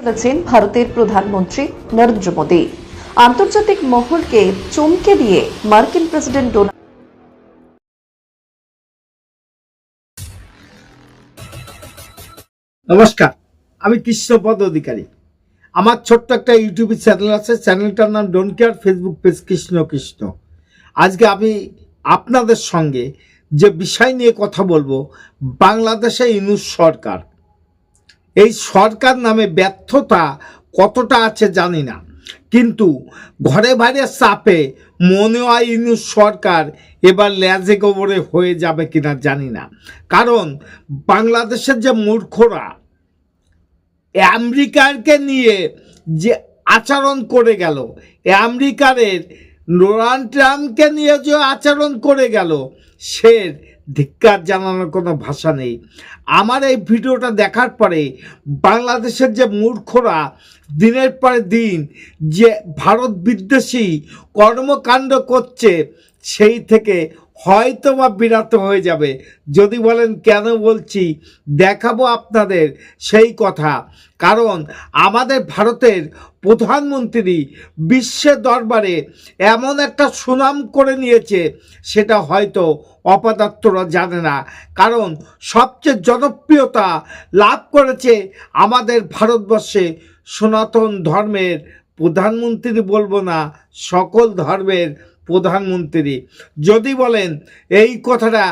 বলেছেন ভারতের প্রধানমন্ত্রী নরেন্দ্র মোদী। আন্তর্জাতিক মহলকে চমকে দিয়ে মার্কিন প্রেসিডেন্ট ডোনাল্ড নমস্কার, আমি কৃষ্ণপদ অধিকারী। আমার ছোট্ট একটা ইউটিউব চ্যানেল আছে, চ্যানেলটার নাম don't care, Facebook page Krishna Krishna. আজকে আমি আপনাদের সঙ্গে যে বিষয় নিয়ে কথা বলবো, বাংলাদেশে ইউনূস সরকার, এই সরকার নামে ব্যর্থতা কতটা আছে জানি না, কিন্তু ঘরে বাইরে চাপে মনে হয় ইউনূস সরকার এবার ল্যাজে গোবরে হয়ে যাবে কিনা জানি না। কারণ বাংলাদেশের যে মূর্খরা আমেরিকাকে নিয়ে যে আচরণ করে গেল, আমেরিকার ডোনাল্ড ট্রাম্পকে নিয়ে যে আচরণ করে গেল, সে ধিক্কার জানানোর কোনো ভাষা নেই। আমার এই ভিডিওটা দেখার পরে বাংলাদেশের যে মূর্খরা দিনের পর দিন যে ভারত বিদ্বেষী কর্মকাণ্ড করছে, সেই থেকে হয়তো বা বিরত হয়ে যাবে। যদি বলেন কেন বলছি, দেখাবো আপনাদের সেই কথা। কারণ আমাদের ভারতের প্রধানমন্ত্রী বিশ্বের দরবারে এমন একটা সুনাম করে নিয়েছে, সেটা হয়তো অপদার্থরা জানে না। কারণ সবচেয়ে জনপ্রিয়তা লাভ করেছে আমাদের ভারতবর্ষে সনাতন ধর্মের প্রধানমন্ত্রী, বলবো না, সকল ধর্মের প্রধানমন্ত্রী। যদি বলেন এই কথাটা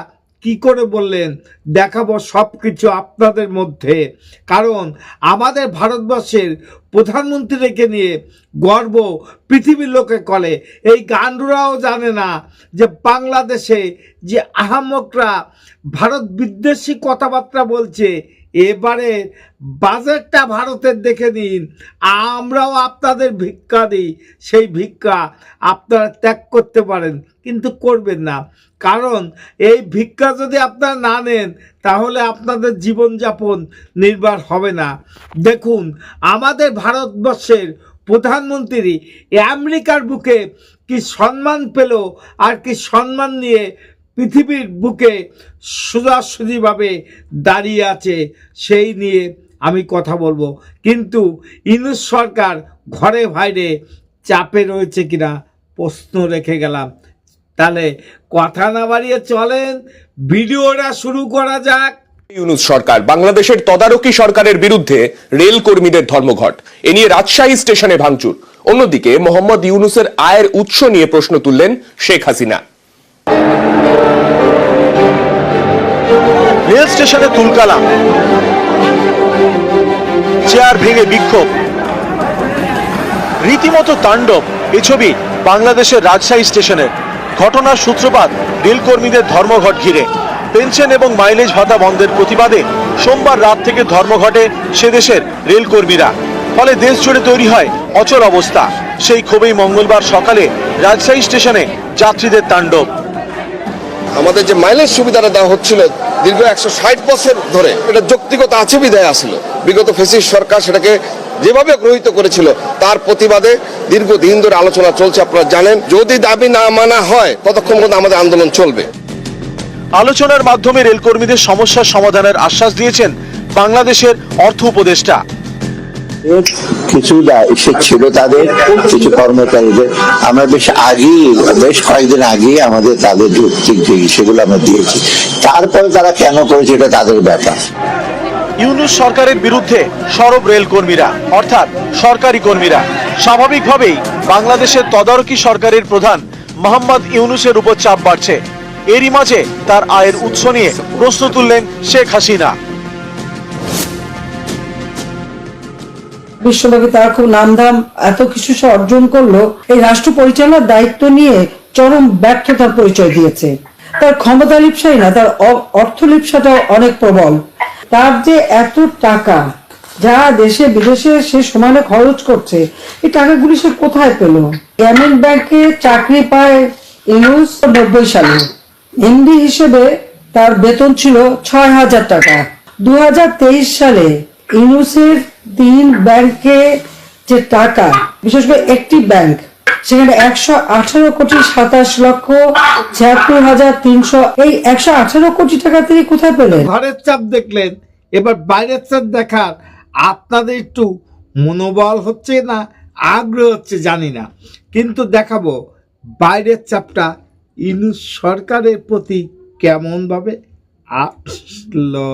কি করে বললেন, দেখাবো সব কিছু আপনাদের মধ্যে। কারণ আমাদের ভারতবর্ষের প্রধানমন্ত্রীকে নিয়ে গর্ব পৃথিবীর লোকে করে। এই গান্ডুরাও জানে না যে বাংলাদেশে যে আহাম্মকরা ভারত বিদ্বেষী কথাবার্তা বলছে, এবারে বাজেটটা ভারতের দেখে নিন। আমরাও আপনাদের ভিক্ষা দিই, সেই ভিক্ষা আপনারা ত্যাগ করতে পারেন, কিন্তু করবেন না। কারণ এই ভিক্ষা যদি আপনারা না নেন, তাহলে আপনাদের জীবনযাপন নির্ভর হবে না। দেখুন, আমাদের ভারতবর্ষের প্রধানমন্ত্রী আমেরিকার বুকে কি সম্মান পেল, আর কি সম্মান নিয়ে পৃথিবীর বুকে সোজাসুজিভাবে দাঁড়িয়ে আছে, সেই নিয়ে আমি কথা বলবো। কিন্তু ইউনূস সরকার ঘরে বাইরে চাপে রয়েছে কিনা প্রশ্ন রেখে গেলাম। তাহলে কথা না বাড়িয়ে চলেন ভিডিওটা শুরু করা যাক। ইউনূস সরকার বাংলাদেশের তদারকি সরকারের বিরুদ্ধে রেল কর্মীদের ধর্মঘট, এ নিয়ে রাজশাহী স্টেশনে ভাঙচুর। অন্যদিকে মোহাম্মদ ইউনূসের আয়ের উৎস নিয়ে প্রশ্ন তুললেন শেখ হাসিনা। রেল স্টেশনে তুলকালাম, চেয়ার ভেঙে বিক্ষোভ, রীতিমতো তাণ্ডব। এ ছবি বাংলাদেশের রাজশাহী স্টেশনের। ঘটনার সূত্রপাত রেল কর্মীদের ধর্মঘট ঘিরে। পেনশন এবং মাইলেজ ভাতা বন্ধের প্রতিবাদে সোমবার রাত থেকে ধর্মঘটে সে দেশের রেল কর্মীরা। ফলে দেশ জুড়ে তৈরি হয় অচল অবস্থা। সেই ক্ষোভেই মঙ্গলবার সকালে রাজশাহী স্টেশনে যাত্রীদের তাণ্ডব। আমাদের যে মাইলেজ সুবিধাটা দেওয়া হচ্ছিল দীর্ঘ 160 বছর ধরে, এটা যৌক্তিকতা আছে বিধায় আসছিল। বিগত ফ্যাসিস্ট সরকার সেটাকে যেভাবে গ্রহীত করেছিল, তার প্রতিবাদে দীর্ঘদিন ধরে আলোচনা চলছে। আপনারা জানেন, যদি দাবি না মানা হয় ততক্ষণ পর্যন্ত আমাদের আন্দোলন চলবে। আলোচনার মাধ্যমে রেল কর্মীদের সমস্যার সমাধানের আশ্বাস দিয়েছেন বাংলাদেশের অর্থ উপদেষ্টা। কিছু ছিল তাদের, কিছু কর্মচারীদের আমরা বেশ কয়েকদিন আগে আমাদের তাদের যৌক্তিক সেগুলো আমরা দিয়েছি। তারপরে তারা কেন করেছে এটা তাদের ব্যাপার। ইউনূস সরকারের বিরুদ্ধে সরব রেল কর্মীরা, অর্থাৎ সরকারি কর্মীরা। স্বাভাবিকভাবেই বাংলাদেশের তদারকি সরকারের প্রধান মোহাম্মদ ইউনূসের উপর চাপ বাড়ছে। এরই মাঝে তার আয়ের উৎস নিয়ে প্রশ্ন তুললেন শেখ হাসিনা। বিশ্বব্যাপী তার খুব নামধাম, এত কিছু সে অর্জন করলো, এই রাষ্ট্র পরিচালনার দায়িত্ব নিয়ে চরম ব্যর্থতার পরিচয় দিয়েছে। তার ক্ষমতা লিপ্সাই না, তার অর্থ লিপ্সাটাও অনেক প্রবল। তার যে এত টাকা যা দেশে বিদেশে সে সমানে খরচ করছে, এই টাকাগুলি সে কোথায় পেল? গ্রামীণ ব্যাংকে চাকরি পায় ইউনূস 90 সালে। এমডি হিসেবে তার বেতন ছিল 6,000 টাকা। 2023 সালে ইউনূসের 3 ব্যাংকে যে টাকা, বিশেষ করে একটি ব্যাংক, সেখানে 118 কোটি 27 লক্ষ 76,300, এই 118 কোটি টাকা তিনি কোথায় পেলেন? ঘরের চাপ দেখলেন, এবার বাইরের চাপ দেখার আপনাদের একটু মনোবল হচ্ছে না আগ্রহ হচ্ছে জানি না, কিন্তু দেখাবো বাইরের চাপটা ইউনূস সরকারের প্রতি কেমনভাবে আসলো।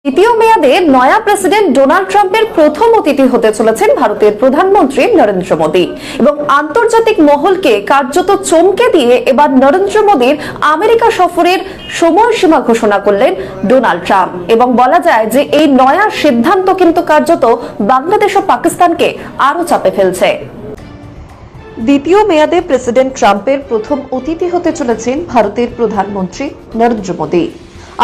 দ্বিতীয় মেয়াদে নয়া প্রেসিডেন্ট ডোনাল্ড ট্রাম্পের প্রথম অতিথি হতে চলেছেন ভারতের প্রধানমন্ত্রী নরেন্দ্র মোদী এবং আন্তর্জাতিক মহলকে কার্যত চমকে দিয়ে এবার নরেন্দ্র মোদীর আমেরিকা সফরের সময়সীমা ঘোষণা করলেন ডোনাল্ড ট্রাম্প এবং বলা যায় যে এই নয়া সিদ্ধান্ত কিন্তু কার্যত বাংলাদেশ ও পাকিস্তানকে আরো চাপে ফেলছে। দ্বিতীয় মেয়াদে প্রেসিডেন্ট ট্রাম্পের প্রথম অতিথি হতে চলেছেন ভারতের প্রধানমন্ত্রী নরেন্দ্র মোদী।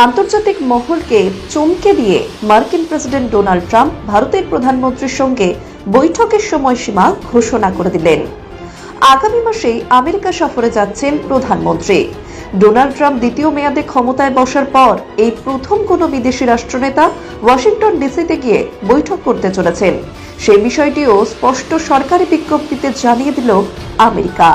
আন্তর্জাতিক মহলকে চমকে দিয়ে মার্কিন প্রেসিডেন্ট ডোনাল্ড ট্রাম্প ভারতের প্রধানমন্ত্রীর সঙ্গে বৈঠকের সময়সীমা ঘোষণা করে দিলেন। আগামী মাসেই আমেরিকা সফরে যাচ্ছেন প্রধানমন্ত্রী। ডোনাল্ড ট্রাম্প দ্বিতীয় মেয়াদে ক্ষমতায় বসার পর এই প্রথম কোনো বিদেশি রাষ্ট্রনেতা ওয়াশিংটন ডিসিতে গিয়ে বৈঠক করতে চলেছেন। সেই বিষয়টিও স্পষ্ট সরকারি বিজ্ঞপ্তিতে জানিয়ে দিল আমেরিকা।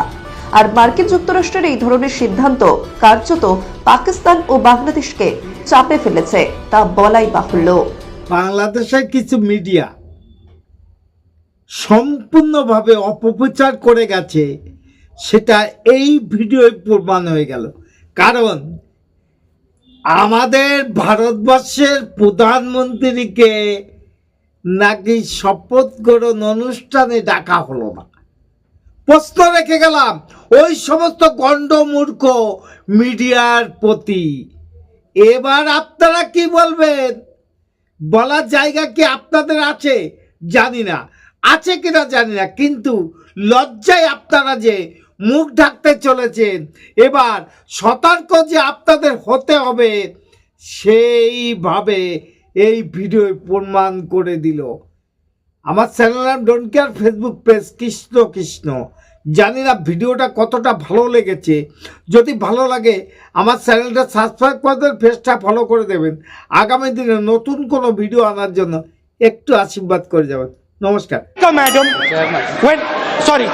আর মার্কিন যুক্তরাষ্ট্রের এই ধরনের সিদ্ধান্ত কার্যত পাকিস্তান ও বাংলাদেশকে চাপে ফেলেছে তা বলাই বাহুল্য। বাংলাদেশের কিছু মিডিয়া সম্পূর্ণভাবে অপপ্রচার করে গেছে, সেটা এই ভিডিওয় প্রমাণ হয়ে গেল। কারণ আমাদের ভারতবর্ষের প্রধানমন্ত্রীকে নাকি শপথ গ্রহণ অনুষ্ঠানে ডাকা হলো না। প্রশ্ন রেখে গেলাম ওই সমস্ত গণ্ডমূর্খ মিডিয়ার প্রতি। এবার আপনারা কি বলবেন? বলার জায়গা কি আপনাদের আছে জানি না, আছে কিনা জানি না, কিন্তু লজ্জায় আপনারা যে মুখ ঢাকতে চলেছেন, এবার সতর্ক যে আপনাদের হতে হবে সেইভাবে এই ভিডিও প্রমাণ করে দিল। আমার চ্যানেল নাম don't care, Facebook page Krishna Krishna. জানি না ভিডিওটা কতটা ভালো লেগেছে। যদি ভালো লাগে আমার চ্যানেলটা সাবস্ক্রাইব করে দেবেন, পেজটা ফলো করে দেবেন। আগামী দিনে নতুন কোনো ভিডিও আনার জন্য একটু আশীর্বাদ করে যাবেন। নমস্কার। Madam, when sorry.